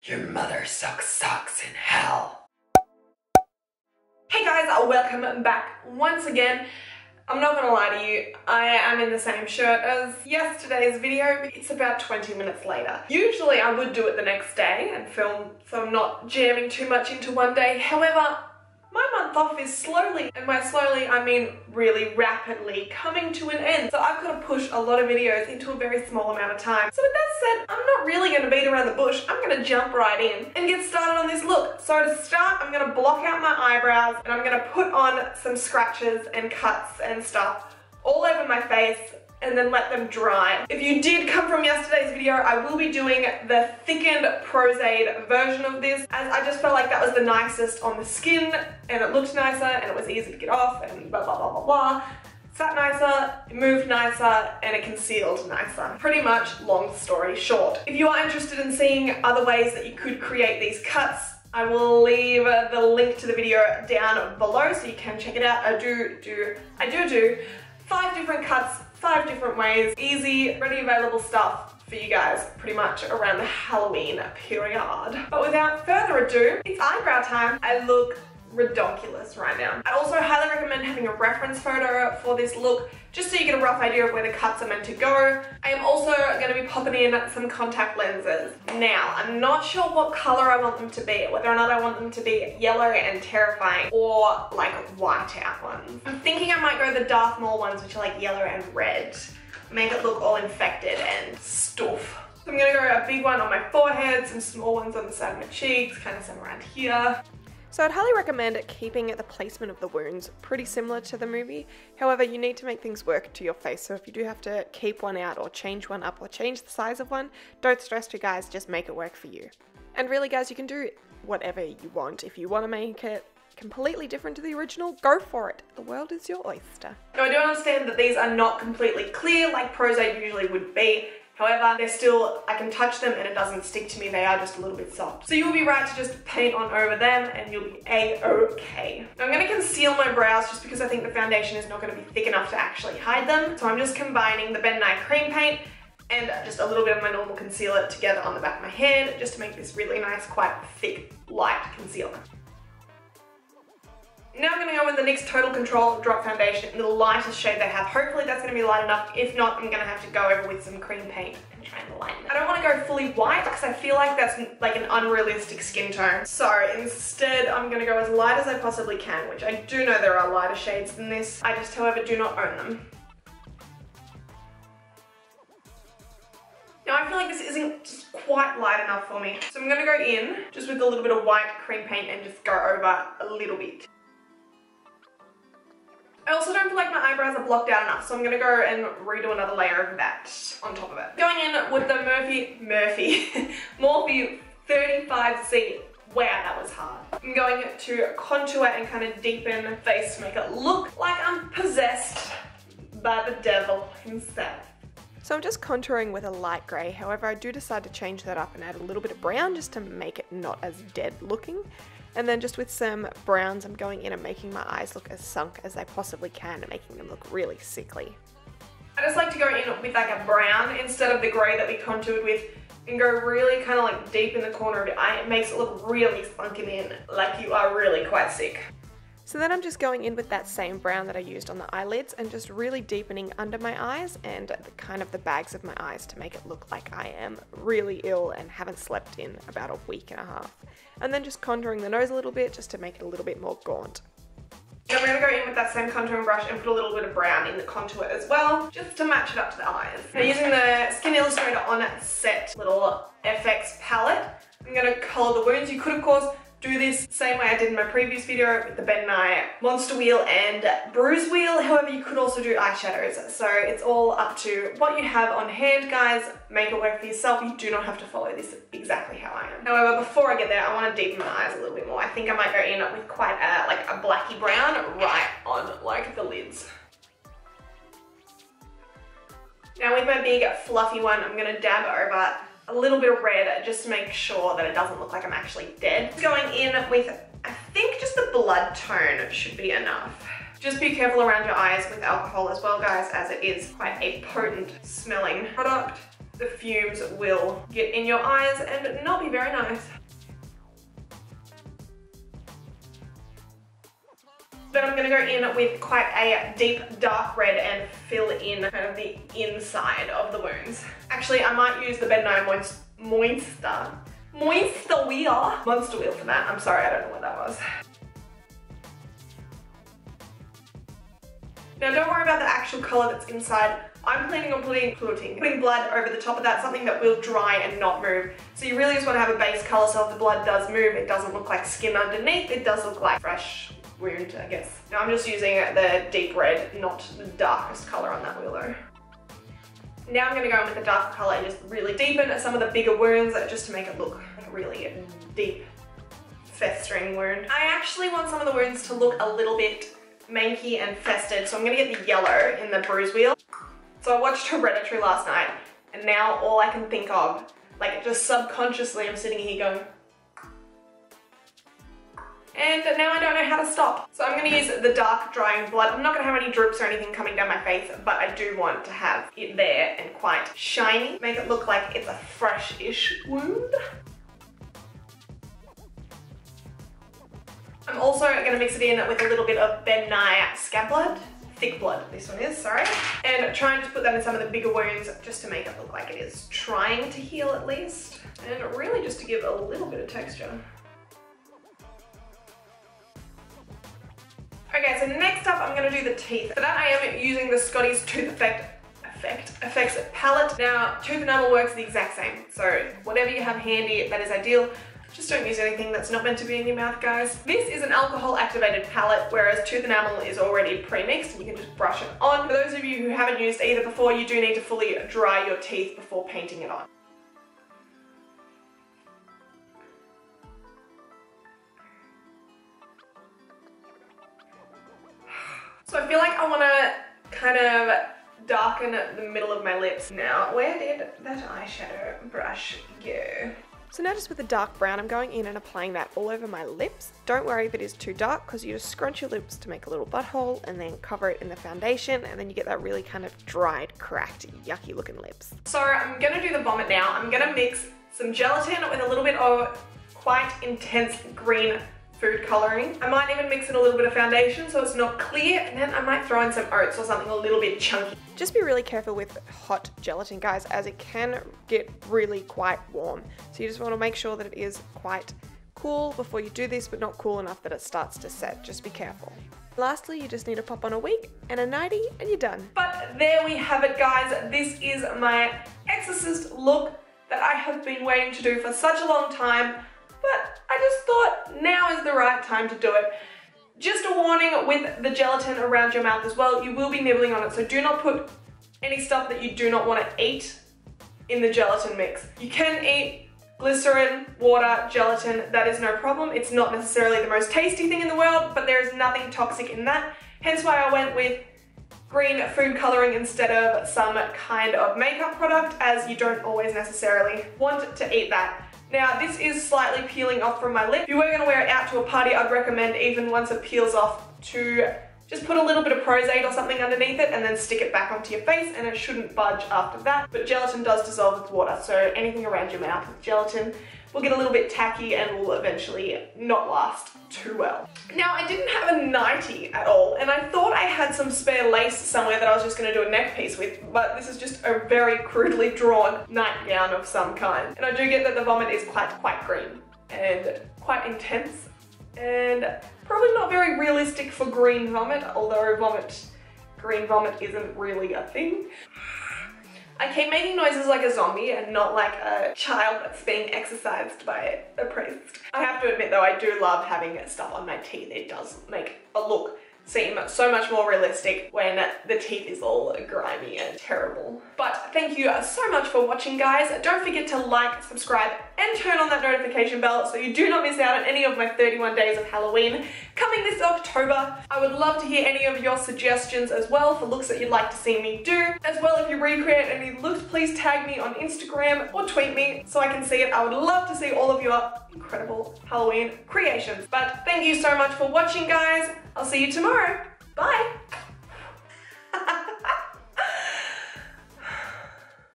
Your mother sucks socks in hell. Hey guys, welcome back once again. I'm not gonna lie to you, I am in the same shirt as yesterday's video, but it's about 20 minutes later. Usually I would do it the next day and film so I'm not jamming too much into one day. However, my month off is slowly, and by slowly I mean really rapidly, coming to an end. So I've got to push a lot of videos into a very small amount of time. So with that said, I'm not really going to beat around the bush. I'm going to jump right in and get started on this look. So to start, I'm going to block out my eyebrows and I'm going to put on some scratches and cuts and stuff all over my face and then let them dry. If you did come from yesterday's video, I will be doing the thickened Pros-Aid version of this, as I just felt like that was the nicest on the skin and it looked nicer and it was easy to get off and blah blah blah blah blah. Sat nicer, it moved nicer, and it concealed nicer. Pretty much, long story short. If you are interested in seeing other ways that you could create these cuts, I will leave the link to the video down below so you can check it out. I do 5 different cuts, 5 different ways, easy, ready available stuff for you guys pretty much around the Halloween period. But without further ado, it's eyebrow time. I look redonkulous right now. I also highly recommend having a reference photo for this look, just so you get a rough idea of where the cuts are meant to go. I am also going to be popping in some contact lenses. Now, I'm not sure what color I want them to be, whether or not I want them to be yellow and terrifying or like white out ones. I'm thinking I might go the Darth Maul ones, which are like yellow and red. Make it look all infected and stuff. So I'm going to go a big one on my forehead, some small ones on the side of my cheeks, kind of some around here. So I'd highly recommend keeping the placement of the wounds pretty similar to the movie. However, you need to make things work to your face. So if you do have to keep one out or change one up or change the size of one, don't stress you guys, just make it work for you. And really guys, you can do whatever you want. If you want to make it completely different to the original, go for it. The world is your oyster. Now I do understand that these are not completely clear like Pros-Aid usually would be. However, they're still, I can touch them and it doesn't stick to me, they are just a little bit soft. So you'll be right to just paint on over them and you'll be a-okay. Now I'm going to conceal my brows just because I think the foundation is not going to be thick enough to actually hide them. So I'm just combining the Ben Nye cream paint and just a little bit of my normal concealer together on the back of my hand, just to make this really nice, quite thick, light concealer. Now I'm going to go with the NYX Total Control Drop Foundation in the lightest shade they have. Hopefully that's going to be light enough. If not, I'm going to have to go over with some cream paint and try and lighten it. I don't want to go fully white because I feel like that's like an unrealistic skin tone. So instead, I'm going to go as light as I possibly can, which I do know there are lighter shades than this. I just, however, do not own them. Now I feel like this isn't just quite light enough for me. So I'm going to go in just with a little bit of white cream paint and just go over a little bit. I also don't feel like my eyebrows are blocked out enough, so I'm going to go and redo another layer of that on top of it. Going in with the Morphe 35C. Wow, that was hard. I'm going to contour and kind of deepen the face to make it look like I'm possessed by the devil himself. So I'm just contouring with a light grey, however I do decide to change that up and add a little bit of brown just to make it not as dead looking. And then just with some browns, I'm going in and making my eyes look as sunk as I possibly can and making them look really sickly. I just like to go in with like a brown instead of the grey that we contoured with and go really kind of like deep in the corner of your eye. It makes it look really sunken in, like you are really quite sick. So then I'm just going in with that same brown that I used on the eyelids and just really deepening under my eyes and the bags of my eyes to make it look like I am really ill and haven't slept in about a week and a half. And then just contouring the nose a little bit just to make it a little bit more gaunt. I'm going to go in with that same contouring brush and put a little bit of brown in the contour as well, just to match it up to the eyes. Now using the Skin Illustrator On Set little FX palette, I'm going to colour the wounds. You could of course do this same way I did in my previous video with the Ben Nye Monster Wheel and Bruise Wheel. However, you could also do eyeshadows. So it's all up to what you have on hand, guys. Make it work for yourself. You do not have to follow this exactly how I am. However, before I get there, I want to deepen my eyes a little bit more. I think I might go in with quite like a blacky brown right on like the lids. Now with my big fluffy one, I'm going to dab over a little bit of red just to make sure that it doesn't look like I'm actually dead. Going in with, I think just the blood tone should be enough. Just be careful around your eyes with alcohol as well, guys, as it is quite a potent smelling product. the fumes will get in your eyes and not be very nice. Then I'm going to go in with quite a deep dark red and fill in kind of the inside of the wounds. Actually, I might use the Bedknife Monster wheel for that. I'm sorry, I don't know what that was. Now don't worry about the actual colour that's inside. I'm planning on putting blood over the top of that, something that will dry and not move. So you really just want to have a base colour so if the blood does move, it doesn't look like skin underneath, it does look like fresh wound, I guess. Now I'm just using the deep red, not the darkest colour on that wheel though. Now I'm going to go in with the darker colour and just really deepen some of the bigger wounds just to make it look like a really deep festering wound. I actually want some of the wounds to look a little bit manky and festered, so I'm going to get the yellow in the bruise wheel. So I watched Hereditary last night and now all I can think of, like just subconsciously I'm sitting here going, and now I don't know how to stop. So I'm going to use the dark drying blood. I'm not going to have any droops or anything coming down my face, but I do want to have it there and quite shiny. Make it look like it's a fresh-ish wound. I'm also going to mix it in with a little bit of Bedknife scab blood. Thick blood, this one is, sorry. And trying to put that in some of the bigger wounds just to make it look like it is trying to heal at least. And really just to give a little bit of texture. Okay, so next up I'm going to do the teeth. For that I am using the Scotty's Tooth Effects palette. Now, tooth enamel works the exact same, so whatever you have handy, that is ideal. Just don't use anything that's not meant to be in your mouth, guys. This is an alcohol activated palette, whereas tooth enamel is already pre-mixed and you can just brush it on. For those of you who haven't used either before, you do need to fully dry your teeth before painting it on. So I feel like I want to kind of darken the middle of my lips now. Where did that eyeshadow brush go? So now just with the dark brown, I'm going in and applying that all over my lips. Don't worry if it is too dark because you just scrunch your lips to make a little butthole and then cover it in the foundation and then you get that really kind of dried, cracked, yucky looking lips. So I'm going to do the vomit now. I'm going to mix some gelatin with a little bit of quite intense green food colouring. I might even mix in a little bit of foundation so it's not clear, and then I might throw in some oats or something a little bit chunky. Just be really careful with hot gelatin, guys, as it can get really quite warm. So you just want to make sure that it is quite cool before you do this, but not cool enough that it starts to set. Just be careful. Lastly, you just need to pop on a wig and a nightie and you're done. But there we have it, guys. This is my Exorcist look that I have been waiting to do for such a long time. But I just thought now is the right time to do it. Just a warning with the gelatin around your mouth as well, you will be nibbling on it, so do not put any stuff that you do not want to eat in the gelatin mix. You can eat glycerin, water, gelatin, that is no problem. It's not necessarily the most tasty thing in the world, but there is nothing toxic in that. Hence why I went with green food colouring instead of some kind of makeup product, as you don't always necessarily want to eat that. Now, this is slightly peeling off from my lip. If you were going to wear it out to a party, I'd recommend, even once it peels off, to just put a little bit of Prosade or something underneath it and then stick it back onto your face, and it shouldn't budge after that. But gelatin does dissolve with water, so anything around your mouth with gelatin will get a little bit tacky and will eventually not last too well. Now, I didn't have a nightie at all, and I thought I had some spare lace somewhere that I was just going to do a neck piece with, but this is just a very crudely drawn nightgown of some kind. And I do get that the vomit is quite green and quite intense, and probably not very realistic for green vomit, although green vomit isn't really a thing. I keep making noises like a zombie and not like a child that's being exercised by a priest. I have to admit though, I do love having stuff on my teeth. It does make a look seem so much more realistic when the teeth is all grimy and terrible. But thank you so much for watching, guys. Don't forget to like, subscribe, and turn on that notification bell so you do not miss out on any of my 31 days of Halloween coming this October. I would love to hear any of your suggestions as well for looks that you'd like to see me do. As well, if you recreate any looks, please tag me on Instagram or tweet me so I can see it. I would love to see all of your incredible Halloween creations. But thank you so much for watching, guys. I'll see you tomorrow. Bye!